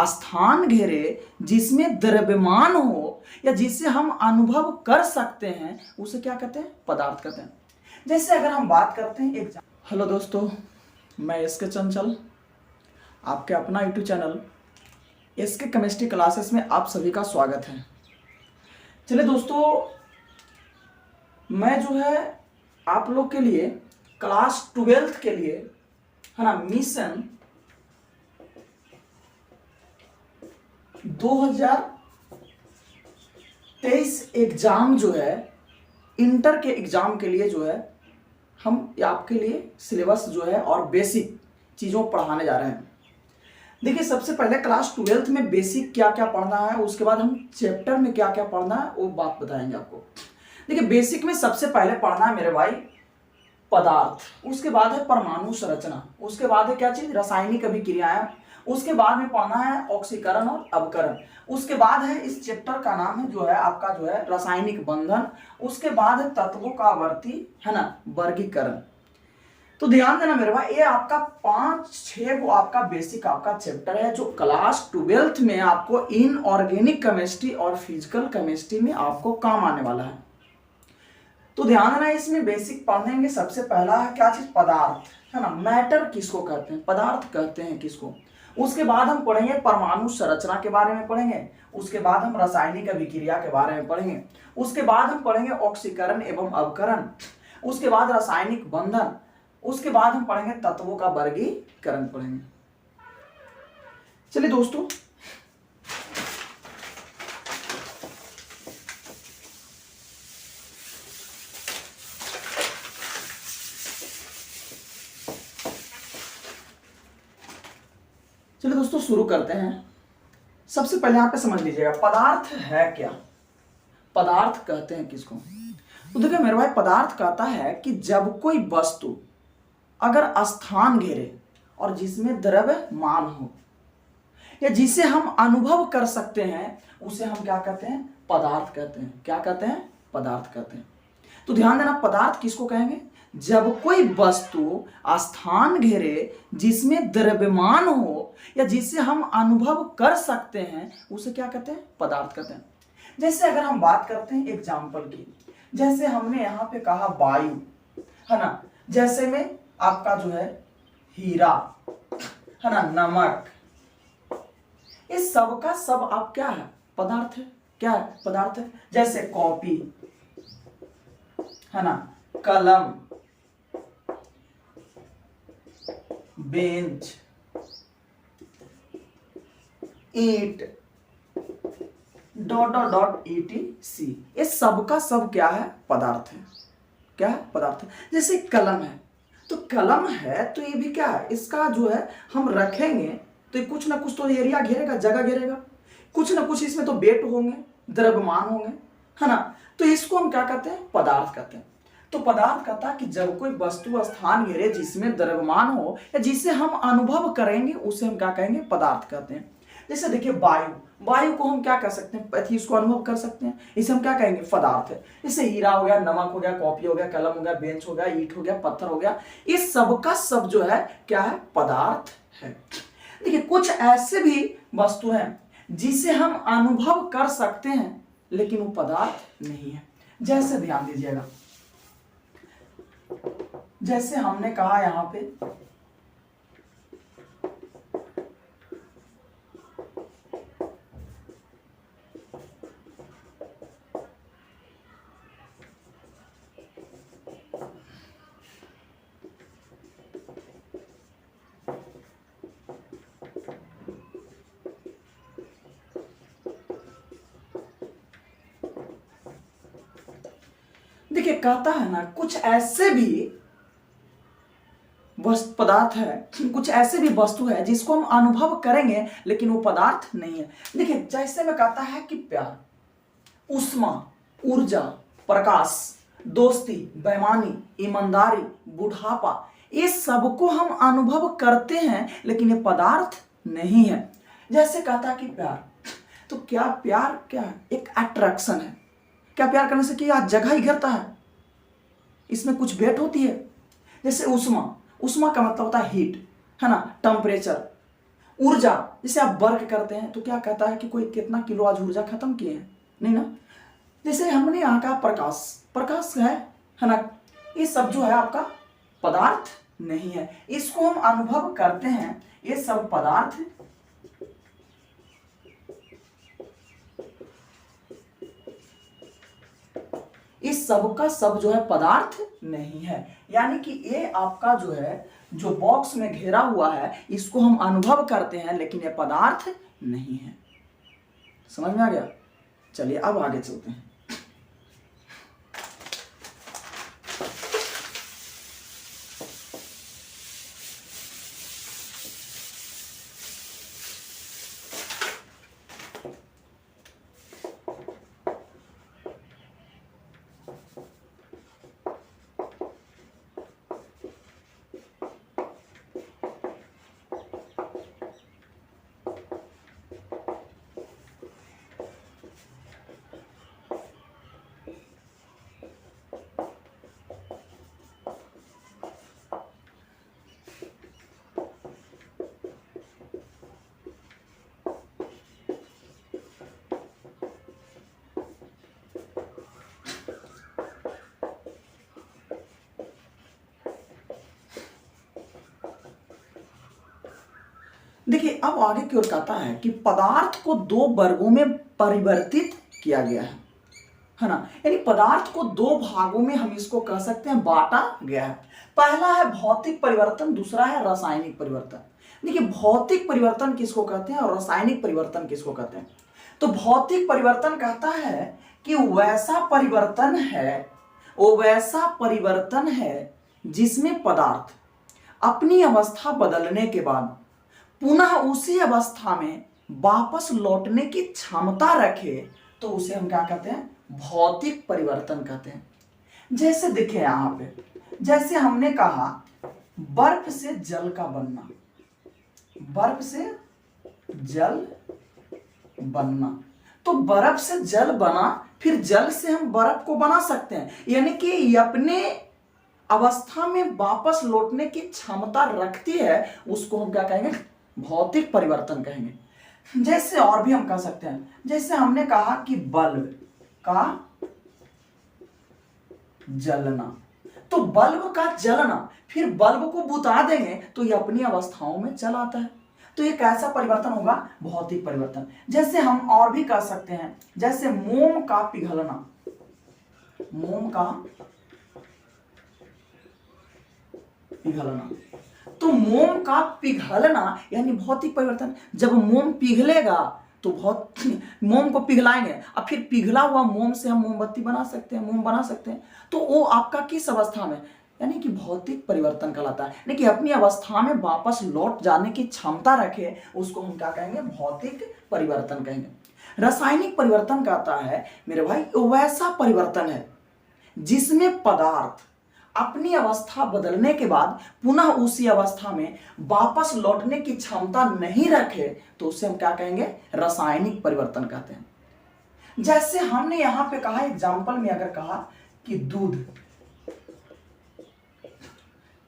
स्थान घेरे जिसमें द्रव्यमान हो या जिसे हम अनुभव कर सकते हैं उसे क्या कहते हैं? पदार्थ कहते हैं। जैसे अगर हम बात करते हैं एक, हेलो दोस्तों, मैं एसके चंचल, आपके अपना YouTube channel SK chemistry classes में आप सभी का स्वागत है। चलिए दोस्तों, मैं जो है आप लोग के लिए क्लास 12th के लिए है ना मिशन 2023 एग्जाम जो है इंटर के एग्जाम के लिए जो है हम आपके लिए सिलेबस जो है और बेसिक चीज़ों पढ़ाने जा रहे हैं। देखिए, सबसे पहले क्लास 12th में बेसिक क्या क्या पढ़ना है, उसके बाद हम चैप्टर में क्या क्या पढ़ना है वो बात बताएंगे आपको। देखिए, बेसिक में सबसे पहले पढ़ना है मेरे भाई पदार्थ, उसके बाद है परमाणु संरचना, उसके बाद है क्या चीज, रासायनिक अभिक्रियाएं, उसके बाद में पढ़ना है ऑक्सीकरण और अवकरण, उसके बाद है इस चैप्टर का नाम है जो है आपका जो है रासायनिक बंधन, उसके बाद है तत्वों का आवर्ती है ना वर्गीकरण। तो ध्यान देना मेरे भाई, ये आपका 5-6 को आपका बेसिक आपका चैप्टर है जो क्लास 12th में आपको इनऑर्गेनिक केमिस्ट्री और फिजिकल केमिस्ट्री में आपको काम आने वाला है। तो ध्यान देना, इसमें बेसिक पढ़ेंगे। सबसे पहला है क्या चीज, पदार्थ है ना, मैटर किसको कहते हैं, पदार्थ कहते हैं किसको। उसके बाद हम पढ़ेंगे परमाणु संरचना के बारे में पढ़ेंगे, उसके बाद हम रासायनिक अभिक्रिया के बारे में पढ़ेंगे, उसके बाद हम पढ़ेंगे ऑक्सीकरण एवं अवकरण, उसके बाद रासायनिक बंधन, उसके बाद हम पढ़ेंगे तत्वों का वर्गीकरण पढ़ेंगे। चलिए दोस्तों, शुरू करते हैं। सबसे पहले यहां पे समझ लीजिएगा पदार्थ है क्या, पदार्थ कहते हैं किसको। तो देखिए मेरे भाई, पदार्थ कहता है कि जब कोई वस्तु अगर स्थान घेरे और जिसमें द्रव्यमान हो या जिसे हम अनुभव कर सकते हैं उसे हम क्या कहते हैं, पदार्थ कहते हैं। क्या कहते हैं, पदार्थ कहते हैं। तो ध्यान देना, पदार्थ किसको कहेंगे, जब कोई वस्तु स्थान घेरे जिसमें द्रव्यमान हो या जिसे हम अनुभव कर सकते हैं उसे क्या कहते हैं, पदार्थ कहते हैं। जैसे अगर हम बात करते हैं एग्जाम्पल की, जैसे हमने यहां पे कहा वायु है ना, जैसे में आपका जो है हीरा है ना, नमक, इस सब का सब आप क्या है, पदार्थ है। क्या है, पदार्थ है। जैसे कॉपी है ना, कलम, बेंच, ईट, डॉट डॉट डॉट ETC, ये सब का सब क्या है, पदार्थ है। क्या है, पदार्थ है। जैसे कलम है, तो कलम है तो ये भी क्या है, इसका जो है हम रखेंगे तो कुछ ना कुछ तो एरिया घेरेगा, जगह घेरेगा, कुछ ना कुछ इसमें तो वेट होंगे, द्रव्यमान होंगे है ना, तो इसको हम क्या कहते हैं, पदार्थ कहते हैं। तो पदार्थ कहता है कि जब कोई वस्तु स्थान घेरे जिसमें द्रव्यमान हो या जिसे हम अनुभव करेंगे उसे हम क्या कहेंगे, पदार्थ कहते हैं। जैसे देखिए वायु, वायु को हम क्या कर सकते हैं, इसको अनुभव कर सकते हैं, इसे हम क्या कहेंगे, पदार्थ है। जैसे हीरा हो गया, नमक हो गया, कॉपी हो गया, कलम हो गया, बेंच हो गया, ईंट हो गया, पत्थर हो गया, इस सब का सब जो है क्या है, पदार्थ है। देखिए, कुछ ऐसे भी वस्तु हैं जिसे हम अनुभव कर सकते हैं लेकिन वो पदार्थ नहीं है। जैसे ध्यान दीजिएगा, जैसे हमने कहा यहां पे देखिए कहता है ना, कुछ ऐसे भी पदार्थ है, कुछ ऐसे भी वस्तु है जिसको हम अनुभव करेंगे लेकिन वो पदार्थ नहीं है। देखिए, जैसे में कहता है कि प्यार, उष्मा, ऊर्जा, प्रकाश, दोस्ती, बेईमानी, ईमानदारी, बुढ़ापा, ये सबको हम अनुभव करते हैं लेकिन ये पदार्थ नहीं है। जैसे कहता है कि प्यार, तो क्या प्यार क्या है, एक अट्रैक्शन है। क्या प्यार करने से क्या जगह ही घेरता है, इसमें कुछ वेट होती है। जैसे उष्मा, उष्मा का मतलब होता है हीट है ना, टेम्परेचर, ऊर्जा, जैसे आप वर्क करते हैं तो क्या कहता है कि कोई कितना किलो आज ऊर्जा खत्म किए हैं, नहीं ना। जैसे हमने यहाँ कहा प्रकाश, प्रकाश है ना, ये सब जो है आपका पदार्थ नहीं है, इसको हम अनुभव करते हैं, ये सब पदार्थ इस सब का सब जो है पदार्थ नहीं है। यानी कि ये आपका जो है जो बॉक्स में घेरा हुआ है इसको हम अनुभव करते हैं लेकिन ये पदार्थ नहीं है। समझ में आ गया? चलिए अब आगे चलते हैं। देखिए अब आगे की ओर कहता है कि पदार्थ को दो वर्गों में परिवर्तित किया गया है ना। यानी पदार्थ को दो भागों में हम इसको कह सकते हैं बांटा गया है। पहला है भौतिक परिवर्तन, दूसरा है रासायनिक परिवर्तन। देखिए भौतिक परिवर्तन किसको कहते हैं और रासायनिक परिवर्तन किसको कहते हैं। तो भौतिक परिवर्तन कहता है कि वैसा परिवर्तन है जिसमें पदार्थ अपनी अवस्था बदलने के बाद पुनः उसी अवस्था में वापस लौटने की क्षमता रखे, तो उसे हम क्या कहते हैं, भौतिक परिवर्तन कहते हैं। जैसे देखिए यहां पे, जैसे हमने कहा बर्फ से जल का बनना, बर्फ से जल बनना, तो बर्फ से जल बना, फिर जल से हम बर्फ को बना सकते हैं। यानी कि अपने अवस्था में वापस लौटने की क्षमता रखती है, उसको हम क्या कहेंगे, भौतिक परिवर्तन कहेंगे। जैसे और भी हम कह सकते हैं, जैसे हमने कहा कि बल्ब का जलना, तो बल्ब का जलना फिर बल्ब को बुता देंगे तो ये अपनी अवस्थाओं में चल आता है, तो ये कैसा परिवर्तन होगा, भौतिक परिवर्तन। जैसे हम और भी कह सकते हैं, जैसे मोम का पिघलना, मोम का पिघलना, तो मोम का पिघलना यानी भौतिक परिवर्तन। जब मोम पिघलेगा तो मोम को पिघलाएंगे, अब फिर पिघला हुआ मोम से हम मोमबत्ती बना सकते हैं, मोम बना सकते हैं, तो वो आपका किस अवस्था में, यानी कि भौतिक परिवर्तन कहलाता है। यानी कि अपनी अवस्था में वापस लौट जाने की क्षमता रखे, उसको हम क्या कहेंगे, भौतिक परिवर्तन कहेंगे। रासायनिक परिवर्तन कहता है मेरे भाई वैसा परिवर्तन है जिसमें पदार्थ अपनी अवस्था बदलने के बाद पुनः उसी अवस्था में वापस लौटने की क्षमता नहीं रखे, तो उसे हम क्या कहेंगे, रासायनिक परिवर्तन कहते हैं। जैसे हमने यहां पे कहा, एग्जाम्पल में अगर कहा कि दूध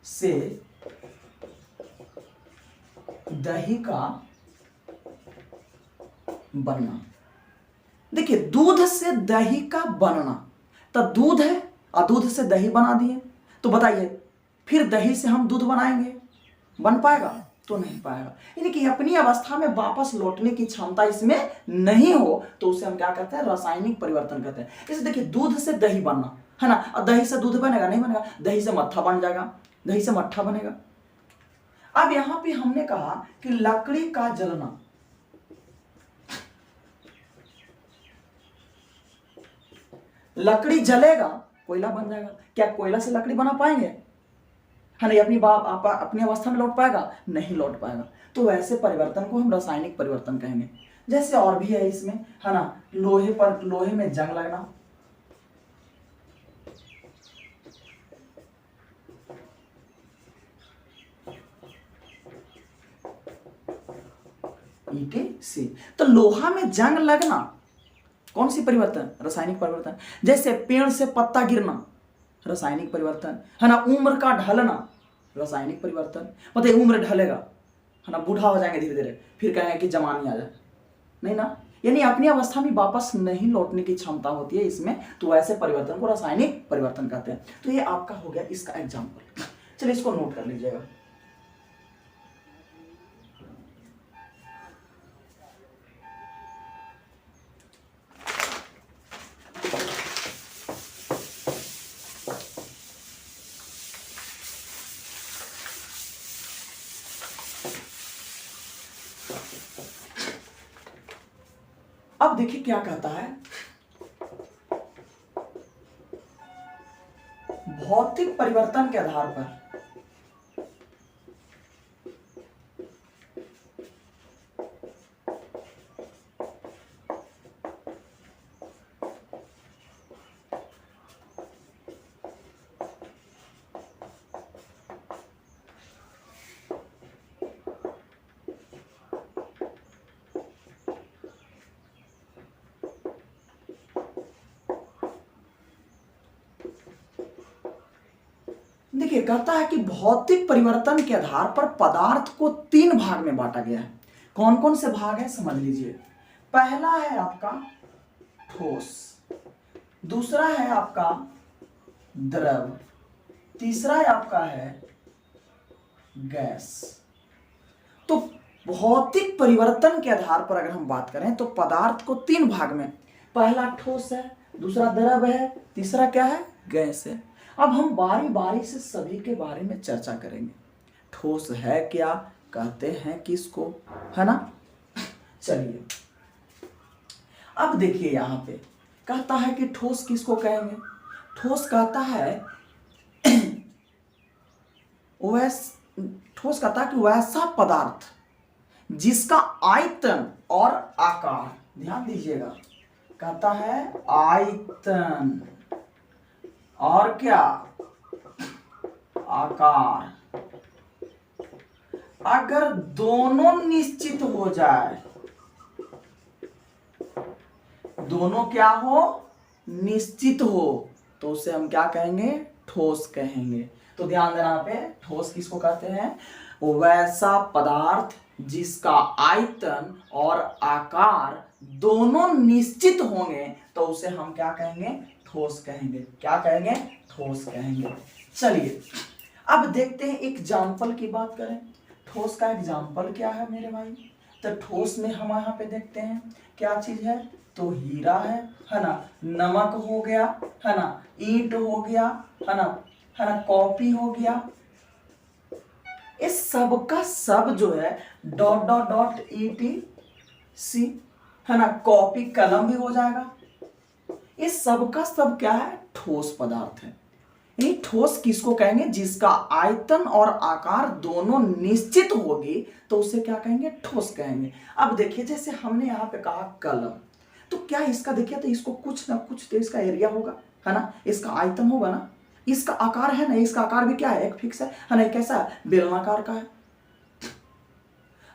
से दही का बनना। देखिए दूध से दही का बनना, तो दूध है और दूध से दही बना दिए, तो बताइए फिर दही से हम दूध बनाएंगे, बन पाएगा, तो नहीं पाएगा। यानी कि अपनी अवस्था में वापस लौटने की क्षमता इसमें नहीं हो, तो उसे हम क्या कहते हैं, रासायनिक परिवर्तन कहते हैं। जैसे देखिए दूध से दही बनना है ना, और दही से दूध बनेगा, नहीं बनेगा, दही से मट्ठा बन जाएगा, दही से मट्ठा बनेगा। अब यहां पे हमने कहा कि लकड़ी का जलना, लकड़ी जलेगा, कोयला बन जाएगा। क्या कोयला से लकड़ी बना पाएंगे, है ना, अपनी अवस्था में लौट पाएगा, नहीं लौट पाएगा। तो ऐसे परिवर्तन को हम रासायनिक परिवर्तन कहेंगे। जैसे और भी है इसमें, है ना, लोहे में जंग लगना, ETC, तो लोहा में जंग लगना कौन सी परिवर्तन, रासायनिक परिवर्तन। जैसे पेड़ से पत्ता गिरना, रासायनिक परिवर्तन, है ना, उम्र का ढलना, रासायनिक परिवर्तन। मतलब उम्र ढलेगा, है ना, बूढ़ा हो जाएंगे धीरे धीरे, फिर कहेंगे कि जवानी आ जाए, नहीं ना। यानी अपनी अवस्था में वापस नहीं लौटने की क्षमता होती है इसमें, तो ऐसे परिवर्तन को रासायनिक परिवर्तन कहते हैं। तो ये आपका हो गया इसका एग्जाम्पल। चलिए इसको नोट कर लीजिएगा। अब देखिए क्या कहता है, भौतिक परिवर्तन के आधार पर देखिए कहता है कि भौतिक परिवर्तन के आधार पर पदार्थ को 3 भाग में बांटा गया है। कौन कौन से भाग है समझ लीजिए। पहला है आपका ठोस, दूसरा है आपका द्रव, तीसरा है आपका है गैस। तो भौतिक परिवर्तन के आधार पर अगर हम बात करें तो पदार्थ को 3 भाग में, पहला ठोस है, दूसरा द्रव है, तीसरा क्या है, गैस है। अब हम बारी बारी से सभी के बारे में चर्चा करेंगे। ठोस है क्या, कहते हैं किसको, है ना। चलिए अब देखिए यहां पे कहता है कि ठोस किसको कहेंगे। ठोस कहता है ठोस कहता है कि वैसा पदार्थ जिसका आयतन और आकार, ध्यान दीजिएगा, कहता है आयतन और क्या, आकार, अगर दोनों निश्चित हो जाए, दोनों क्या हो, निश्चित हो, तो उसे हम क्या कहेंगे, ठोस कहेंगे। तो ध्यान देना यहाँ पे, ठोस किसको कहते हैं, वैसा पदार्थ जिसका आयतन और आकार दोनों निश्चित होंगे, तो उसे हम क्या कहेंगे, ठोस कहेंगे। क्या कहेंगे, ठोस कहेंगे। चलिए अब देखते हैं एग्जाम्पल की बात करें। ठोस का एग्जाम्पल क्या है मेरे भाई, तो ठोस में हम यहाँ पे देखते हैं क्या चीज है, तो हीरा है ना, नमक हो गया, है ना, ईंट हो गया, है ना, कॉपी हो गया। इस सब का सब जो है डॉट डॉट डॉट ETC, है ना, कॉपी कलम भी हो जाएगा। इस सब का सब क्या है, ठोस पदार्थ है। ये ठोस किसको कहेंगे, जिसका आयतन और आकार दोनों निश्चित होगी, तो उसे क्या कहेंगे, ठोस कहेंगे। अब देखिए जैसे हमने यहाँ पे कहा कलम, तो क्या इसका देखिए, तो इसको कुछ ना कुछ तो इसका एरिया होगा, है ना, इसका आयतन होगा ना, इसका आकार है ना, इसका आकार भी क्या है, एक फिक्स है ना, कैसा है, बेलनाकार का है।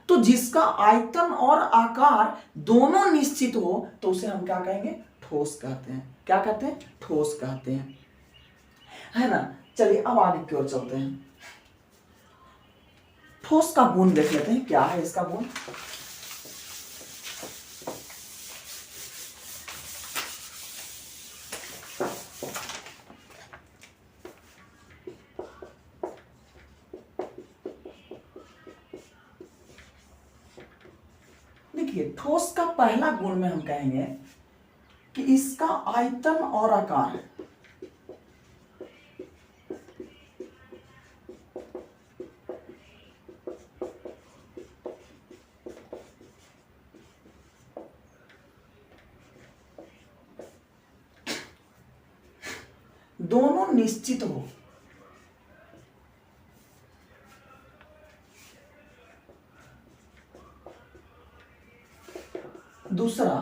तो जिसका आयतन और आकार दोनों निश्चित हो, तो उसे हम क्या कहेंगे, ठोस कहते हैं। क्या कहते हैं, ठोस कहते हैं, है ना। चलिए अब आगे की ओर चलते हैं। ठोस का गुण देख लेते हैं, क्या है इसका गुण। देखिए ठोस का पहला गुण में हम कहेंगे कि इसका आयतन और आकार दोनों निश्चित हो। दूसरा,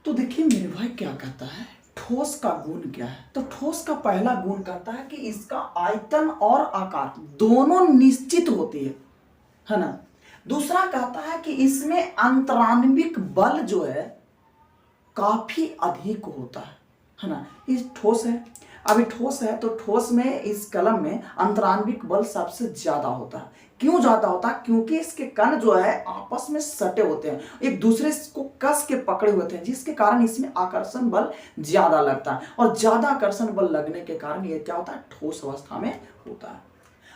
तो देखिए मेरे भाई क्या कहता है, ठोस का गुण क्या है? तो ठोस का पहला गुण कहता है कि इसका आयतन और आकार दोनों निश्चित होती है ना। दूसरा कहता है कि इसमें अंतराण्विक बल जो है काफी अधिक होता है ना। इस ठोस है, अभी ठोस है तो ठोस में इस कलम में अंतराण्विक बल सबसे ज्यादा होता है। क्यों ज्यादा होता है? क्योंकि इसके कण जो है आपस में सटे होते हैं, एक दूसरे को कस के पकड़े हुए हैं, जिसके कारण इसमें आकर्षण बल ज्यादा लगता है। और ज्यादा आकर्षण बल लगने के कारण ये क्या होता है, ठोस अवस्था में होता है।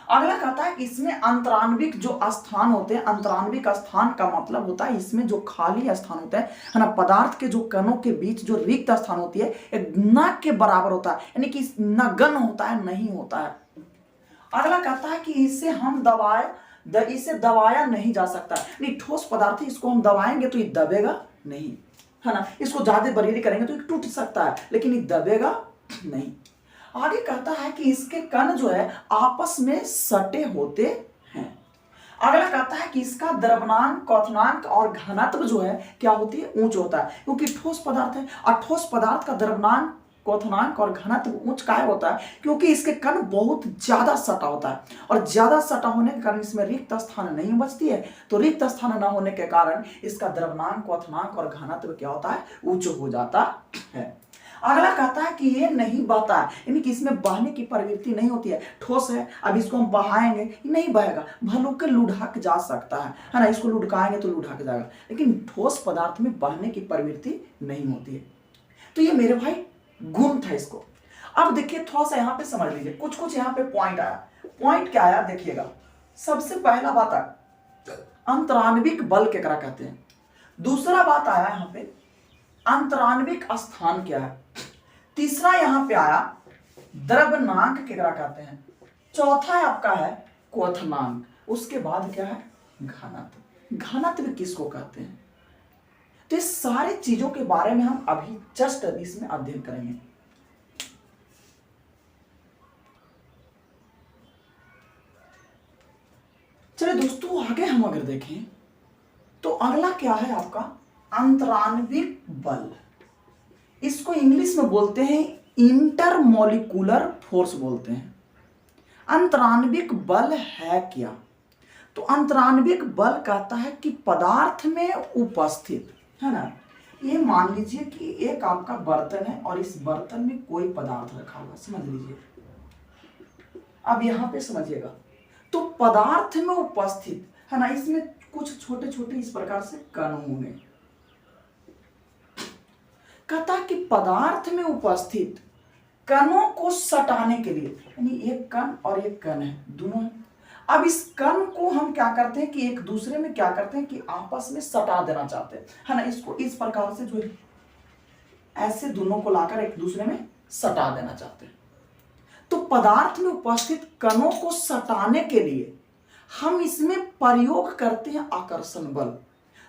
अगला कहता है कि इसमें अंतराण्विक जो स्थान होते हैं, अंतराण्विक स्थान का मतलब होता है इसमें जो खाली स्थान होते हैं है ना, पदार्थ के जो कणों के बीच जो रिक्त स्थान होती है एक न के बराबर होता है, यानी कि न गण होता है, नहीं होता है। अगला कहता है कि इसे हम इसे दबाया नहीं जा सकता, नहीं ठोस पदार्थ है, इसको हम दबाएंगे तो ये दबेगा नहीं है ना, इसको ज्यादा बरीदी करेंगे तो ये टूट सकता है लेकिन ये दबेगा नहीं। आगे कहता है कि इसके कण जो है आपस में सटे होते हैं। अगला कहता है कि इसका द्रव्यमाप, क्वथनांक और घनत्व जो है क्या होती है, ऊंच होता है, क्योंकि ठोस पदार्थ है। और ठोस पदार्थ का द्रव्यमाप, क्वथनांक और घनत्व उच्च काय होता है क्योंकि इसके कण बहुत ज्यादा सटा होता है, और ज्यादा सटा होने के कारण इसमें रिक्त स्थान नहीं बचती है। तो रिक्त स्थान न होने के कारण इसका द्रव्यमाप, क्वथनांक और घनत्व क्या होता है, उच्च हो जाता है। अगला कहता है कि ये नहीं बहता है, यानी कि इसमें बहने की प्रवृत्ति नहीं होती है। ठोस है, अब इसको हम बहाएंगे ये नहीं बहेगा, भले के लुढ़क जा सकता है ना, इसको लुढ़काएंगे तो लुढ़क जाएगा, लेकिन ठोस पदार्थ में बहने की प्रवृत्ति नहीं होती है। तो ये मेरे भाई गुण था इसको। अब देखिए थोड़ा सा यहाँ पे समझ लीजिए, कुछ कुछ यहाँ पे पॉइंट आया। पॉइंट क्या आया देखिएगा। सबसे पहला बात है अंतराण्विक बल केकरा कहते हैं। दूसरा बात आया यहाँ पे अंतराण्विक स्थान क्या है। तीसरा यहां पे आया द्रव्यमाप केकरा कहते हैं। चौथा आपका है क्वथनांक। उसके बाद क्या है, घनत्व। घनत्व किसको कहते हैं? तो इस सारी चीजों के बारे में हम अभी जस्ट इसमें अध्ययन करेंगे। चलिए दोस्तों आगे हम अगर देखें तो अगला क्या है आपका अंतराण्विक बल। इसको इंग्लिश में बोलते हैं इंटरमोलिकुलर फोर्स बोलते हैं। अंतराण्विक बल है क्या? तो अंतराण्विक बल कहता है कि पदार्थ में उपस्थित है ना, ये मान लीजिए कि एक आपका बर्तन है और इस बर्तन में कोई पदार्थ रखा हुआ, समझ लीजिए। अब यहां पे समझिएगा, तो पदार्थ में उपस्थित है ना, इसमें कुछ छोटे छोटे इस प्रकार से कण होंगे। कहता कि पदार्थ में उपस्थित कणों को सटाने के लिए, यानी एक कण और एक कण है, दोनों है। अब इस कण को हम क्या करते हैं कि एक दूसरे में क्या करते हैं कि आपस में सटा देना चाहते हैं है ना, इसको इस प्रकार से जो है ऐसे दोनों को लाकर एक दूसरे में सटा देना चाहते हैं। तो पदार्थ में उपस्थित कणों को सटाने के लिए हम इसमें प्रयोग करते हैं आकर्षण बल।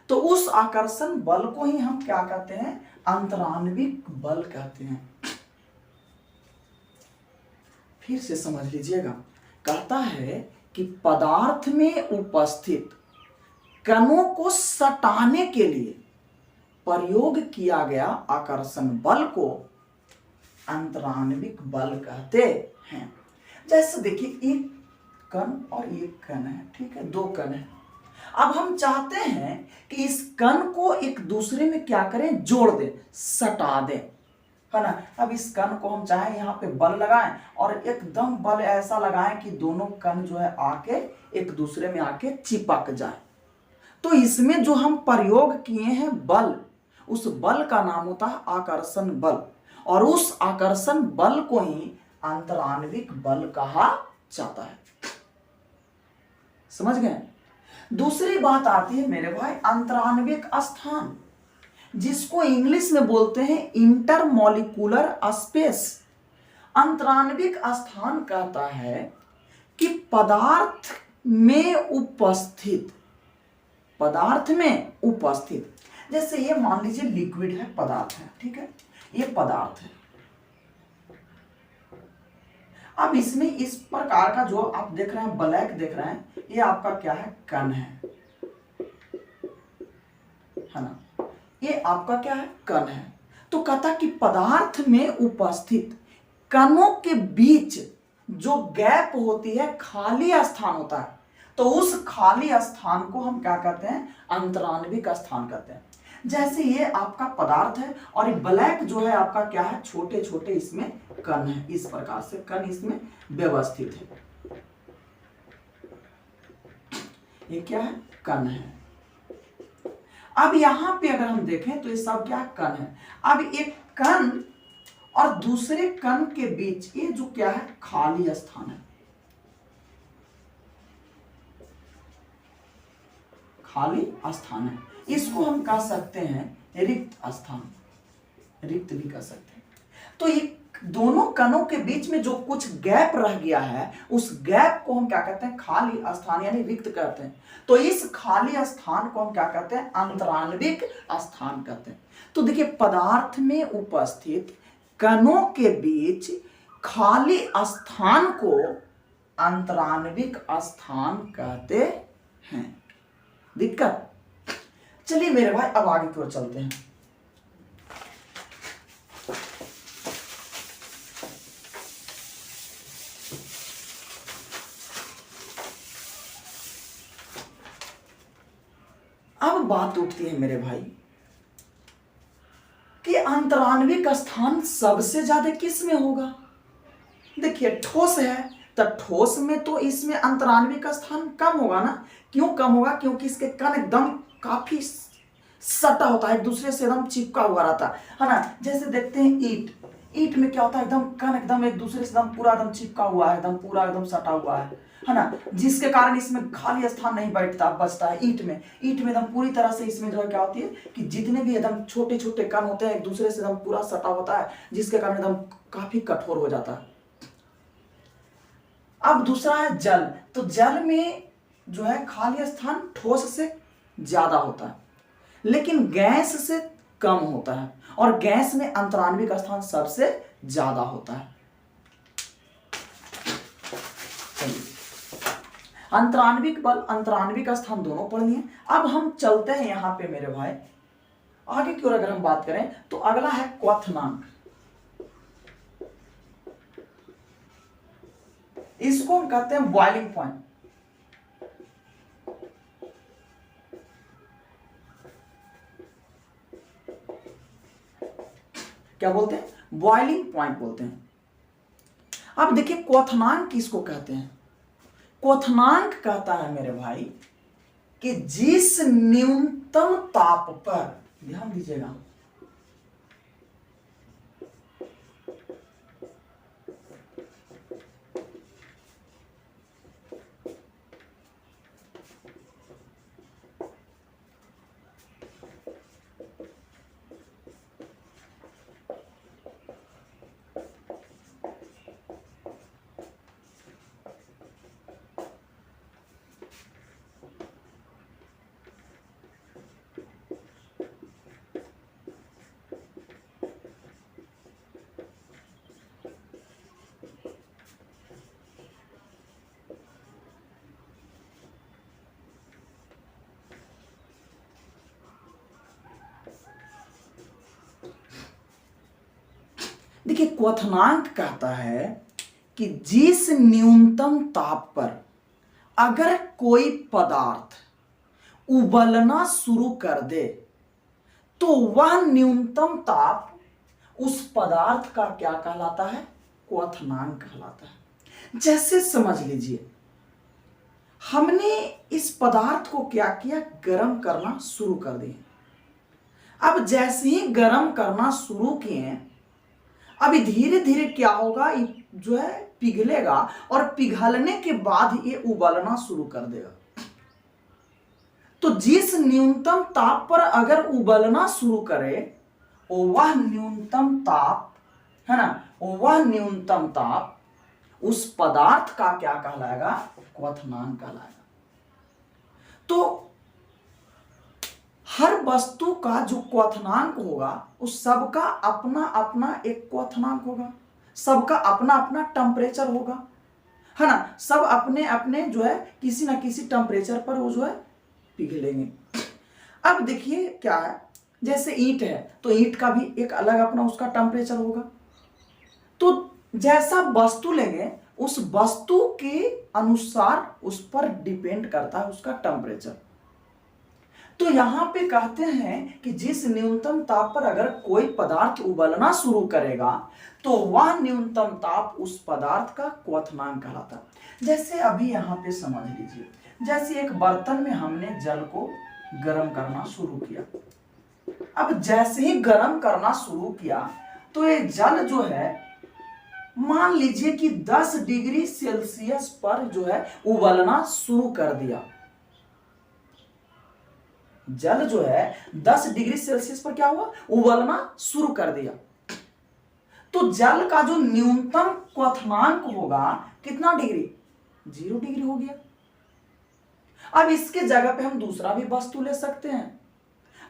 तो उस आकर्षण बल को ही हम क्या कहते हैं, अंतराण्विक बल कहते हैं। फिर से समझ लीजिएगा, कहता है कि पदार्थ में उपस्थित कणों को सटाने के लिए प्रयोग किया गया आकर्षण बल को अंतराण्विक बल कहते हैं। जैसे देखिए एक कण और एक कण है, ठीक है, दो कण है। अब हम चाहते हैं कि इस कण को एक दूसरे में क्या करें, जोड़ दें, सटा दें है ना। अब इस कण को हम चाहे यहाँ पे बल लगाएं और एकदम बल ऐसा लगाएं कि दोनों कण जो है आके एक दूसरे में आके चिपक जाए। तो इसमें जो हम प्रयोग किए हैं बल, उस बल का नाम होता है आकर्षण बल, और उस आकर्षण बल को ही अंतराण्विक बल कहा जाता है। समझ गए? दूसरी बात आती है मेरे भाई अंतराण्विक स्थान, जिसको इंग्लिश में बोलते हैं इंटरमोलिकुलर स्पेस। अंतराण्विक स्थान कहता है कि पदार्थ में उपस्थित, पदार्थ में उपस्थित, जैसे ये मान लीजिए लिक्विड है, पदार्थ है, ठीक है, ये पदार्थ है। अब इसमें इस प्रकार का जो आप देख रहे हैं ब्लैक देख रहे हैं, ये आपका क्या है, कण है ना। ये आपका क्या है, कण है। तो कहता कि पदार्थ में उपस्थित कणों के बीच जो गैप होती है, खाली स्थान होता है, तो उस खाली स्थान को हम क्या कहते हैं, अंतराण्विक स्थान कहते हैं। जैसे ये आपका पदार्थ है और ये ब्लैक जो है आपका क्या है, छोटे छोटे इसमें कण है, इस प्रकार से कण इसमें व्यवस्थित है। ये क्या है, कण है। अब यहां पे अगर हम देखें तो ये सब क्या कण है। अब एक कण और दूसरे कण के बीच ये जो क्या है, खाली स्थान है, खाली स्थान है, इसको हम कह सकते हैं रिक्त स्थान, रिक्त भी कह सकते हैं। तो ये दोनों कणों के बीच में जो कुछ गैप रह गया है, उस गैप को हम क्या कहते हैं, खाली स्थान यानी रिक्त कहते हैं। तो इस खाली स्थान को हम क्या कहते हैं, अंतराण्विक स्थान कहते हैं। तो देखिए, पदार्थ में उपस्थित कणों के बीच खाली स्थान को अंतराण्विक स्थान कहते हैं। दिक्कत? चलिए मेरे भाई अब आगे की ओर चलते हैं। अब बात उठती है मेरे भाई कि अंतराण्विक स्थान सबसे ज्यादा किस में होगा। देखिए, ठोस है तो ठोस में तो इसमें अंतराण्विक स्थान कम होगा ना। क्यों कम होगा? क्योंकि इसके कण एकदम काफी सटा होता है, एक दूसरे से एकदम चिपका हुआ रहता है ना। जैसे देखते हैं ईंट में क्या होता है, एकदम कण एकदम एक दूसरे से एकदम पूरा एकदम चिपका हुआ है, एकदम पूरा एकदम सटा हुआ है ना, जिसके कारण इसमें खाली स्थान नहीं बचता है। ईंट में एकदम पूरी तरह से इसमें जो है क्या होती है कि जितने भी एकदम छोटे छोटे कण होते हैं एक दूसरे से एकदम पूरा सटा होता है, जिसके कारण एकदम काफी कठोर हो जाता है। अब दूसरा है जल। तो जल में जो है खाली स्थान ठोस से ज्यादा होता है, लेकिन गैस से कम होता है, और गैस में अंतराण्विक स्थान सबसे ज्यादा होता है। अंतराण्विक बल, अंतराण्विक स्थान दोनों पढ़ लिए। अब हम चलते हैं यहां पे मेरे भाई आगे की ओर। अगर हम बात करें तो अगला है क्वथनांक। इसको हम कहते हैं बॉइलिंग पॉइंट। क्या बोलते हैं? बॉइलिंग पॉइंट बोलते हैं। अब देखिए, क्वथनांक किसको कहते हैं? क्वथनांक कहता है मेरे भाई कि जिस न्यूनतम ताप पर, ध्यान दीजिएगा, देखिए, क्वथनांक कहता है कि जिस न्यूनतम ताप पर अगर कोई पदार्थ उबलना शुरू कर दे तो वह न्यूनतम ताप उस पदार्थ का क्या कहलाता है? क्वथनांक कहलाता है। जैसे समझ लीजिए, हमने इस पदार्थ को क्या किया, गर्म करना शुरू कर दिया। अब जैसे ही गर्म करना शुरू किए, अभी धीरे धीरे क्या होगा, जो है पिघलेगा, और पिघलने के बाद ये उबलना शुरू कर देगा। तो जिस न्यूनतम ताप पर अगर उबलना शुरू करे, वह न्यूनतम ताप है ना, वह न्यूनतम ताप उस पदार्थ का क्या कहलाएगा? क्वथनांक कहलाएगा। तो हर वस्तु का जो क्वथनांक होगा, उस सबका अपना अपना एक क्वथनांक होगा, सबका अपना अपना टेम्परेचर होगा, है ना। सब अपने अपने जो है किसी ना किसी टेम्परेचर पर वो जो है पिघलेंगे। अब देखिए क्या है, जैसे ईंट है तो ईंट का भी एक अलग अपना उसका टेम्परेचर होगा। तो जैसा वस्तु लेंगे उस वस्तु के अनुसार उस पर डिपेंड करता है उसका टेम्परेचर। तो यहां पे कहते हैं कि जिस न्यूनतम ताप पर अगर कोई पदार्थ उबलना शुरू करेगा तो वह न्यूनतम ताप उस पदार्थ का क्वथनांक कहलाता है। जैसे अभी यहां पे समझ लीजिए, जैसे एक बर्तन में हमने जल को गर्म करना शुरू किया। अब जैसे ही गर्म करना शुरू किया तो ये जल जो है मान लीजिए कि 10 डिग्री सेल्सियस पर जो है उबलना शुरू कर दिया। जल जो है 10 डिग्री सेल्सियस पर क्या हुआ, उबलना शुरू कर दिया। तो जल का जो न्यूनतम क्वथनांक होगा कितना डिग्री, 0 डिग्री हो गया। अब इसके जगह पे हम दूसरा भी वस्तु ले सकते हैं।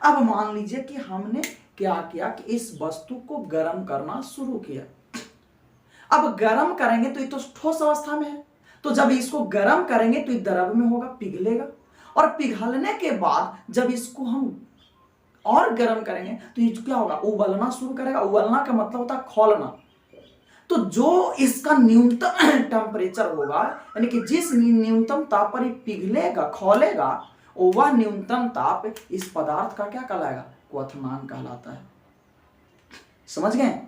अब मान लीजिए कि हमने क्या किया कि इस वस्तु को गर्म करना शुरू किया। अब गर्म करेंगे तो ये तो ठोस अवस्था में है, तो जब इसको गर्म करेंगे तो ये द्रव में होगा, पिघलेगा, और पिघलने के बाद जब इसको हम और गर्म करेंगे तो ये क्या होगा, उबलना शुरू करेगा। उबलना का मतलब होता है खौलना। तो जो इसका न्यूनतम टेम्परेचर होगा, यानी कि जिस न्यूनतम ताप पर ये पिघलेगा, खौलेगा, वह न्यूनतम ताप इस पदार्थ का क्या कहलाएगा, क्वथनांक कहलाता है। समझ गए?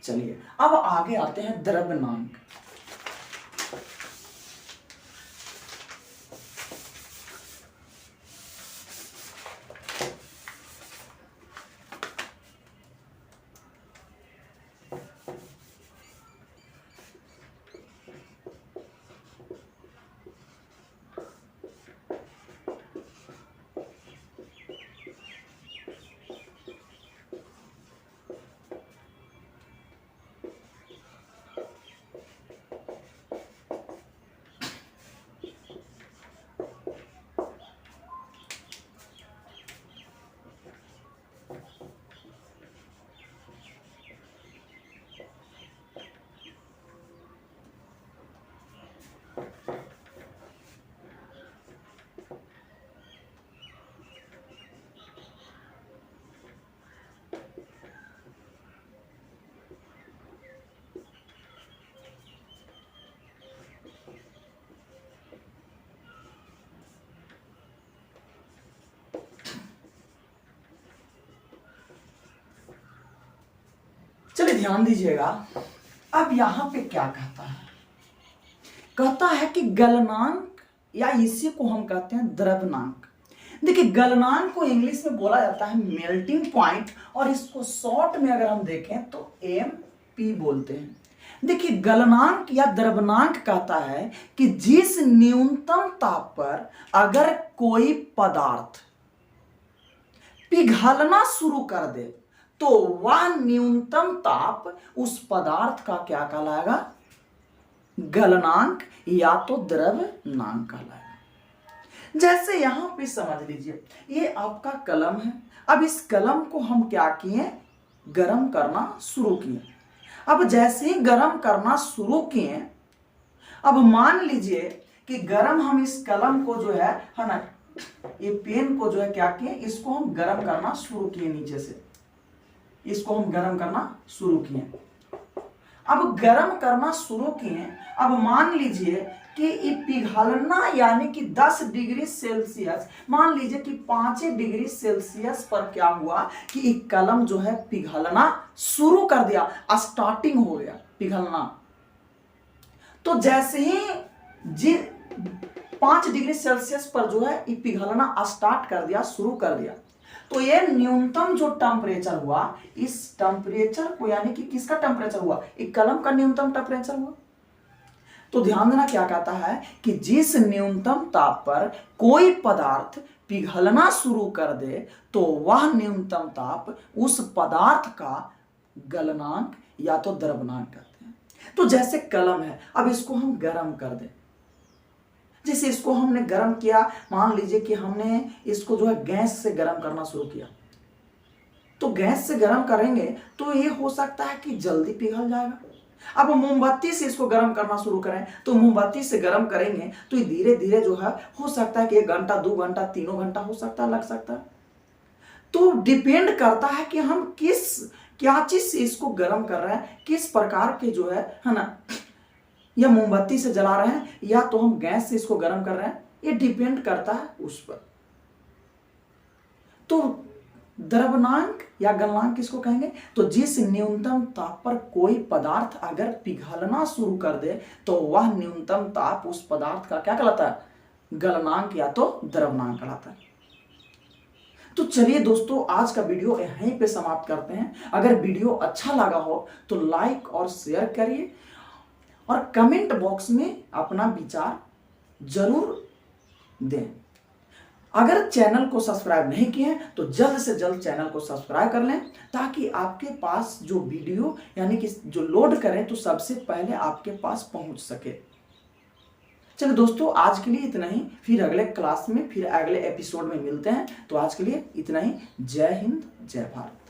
चलिए अब आगे आते हैं द्रव्यनांक। चलिए ध्यान दीजिएगा। अब यहां पे क्या कहता है, कहता है कि गलनांक, या इसी को हम कहते हैं द्रव्यनांक। देखिए गलनांक को इंग्लिश में बोला जाता है मेल्टिंग पॉइंट, और इसको शॉर्ट में अगर हम देखें तो एमपी बोलते हैं। देखिए गलनांक या द्रव्यनांक कहता है कि जिस न्यूनतम ताप पर अगर कोई पदार्थ पिघलना शुरू कर दे तो वह न्यूनतम ताप उस पदार्थ का क्या कहलाएगा, गलनांक या तो द्रव्यनांक कहलाएगा। जैसे यहां पे समझ लीजिए, ये आपका कलम है। अब इस कलम को हम क्या किए, गर्म करना शुरू किए। अब जैसे ही गर्म करना शुरू किए, अब मान लीजिए कि गर्म हम इस कलम को जो है ना, ये पेन को जो है क्या किए, इसको हम गर्म करना शुरू किए, नीचे से इसको हम गर्म करना शुरू किए। अब गर्म करना शुरू किए, अब मान लीजिए कि ये पिघलना यानी कि 10 डिग्री सेल्सियस, मान लीजिए कि 5 डिग्री सेल्सियस पर क्या हुआ कि ये कलम जो है पिघलना शुरू कर दिया, स्टार्टिंग हो गया पिघलना। तो जैसे ही 5 डिग्री सेल्सियस पर जो है ये पिघलना स्टार्ट कर दिया, शुरू कर दिया, तो ये न्यूनतम जो टेम्परेचर हुआ, इस टेम्परेचर को यानी कि किसका टेम्परेचर हुआ, एक कलम का न्यूनतम टेम्परेचर हुआ। तो ध्यान देना क्या कहता है कि जिस न्यूनतम ताप पर कोई पदार्थ पिघलना शुरू कर दे तो वह न्यूनतम ताप उस पदार्थ का गलनांक या तो द्रव्यनांक कहते हैं। तो जैसे कलम है, अब इसको हम गर्म कर दें, जैसे इसको हमने गर्म किया, मान लीजिए कि हमने इसको जो है गैस से गर्म करना शुरू किया, तो गैस से गर्म करेंगे तो ये हो सकता है कि जल्दी पिघल जाएगा। अब मोमबत्ती से इसको गर्म करना शुरू करें, तो मोमबत्ती से गर्म करेंगे तो ये धीरे धीरे जो है हो सकता है कि 1 घंटा, 2 घंटा, 3 घंटा हो सकता है, लग सकता है। तो डिपेंड करता है कि हम क्या चीज से इसको गर्म कर रहे हैं, किस प्रकार के जो है ना, या मोमबत्ती से जला रहे हैं या तो हम गैस से इसको गर्म कर रहे हैं, ये डिपेंड करता है उस पर। तो द्रव्यनांक या गलनांक किसको कहेंगे? तो जिस न्यूनतम ताप पर कोई पदार्थ अगर पिघलना शुरू कर दे तो वह न्यूनतम ताप उस पदार्थ का क्या कहलाता है? गलनांक या तो द्रव्यनांक कहलाता है। तो चलिए दोस्तों, आज का वीडियो यहीं पे समाप्त करते हैं। अगर वीडियो अच्छा लगा हो तो लाइक और शेयर करिए और कमेंट बॉक्स में अपना विचार जरूर दें। अगर चैनल को सब्सक्राइब नहीं किए हैं तो जल्द से जल्द चैनल को सब्सक्राइब कर लें, ताकि आपके पास जो वीडियो यानी कि जो लोड करें तो सबसे पहले आपके पास पहुंच सके। चलो दोस्तों, आज के लिए इतना ही। फिर अगले क्लास में, फिर अगले एपिसोड में मिलते हैं। तो आज के लिए इतना ही। जय हिंद, जय भारत।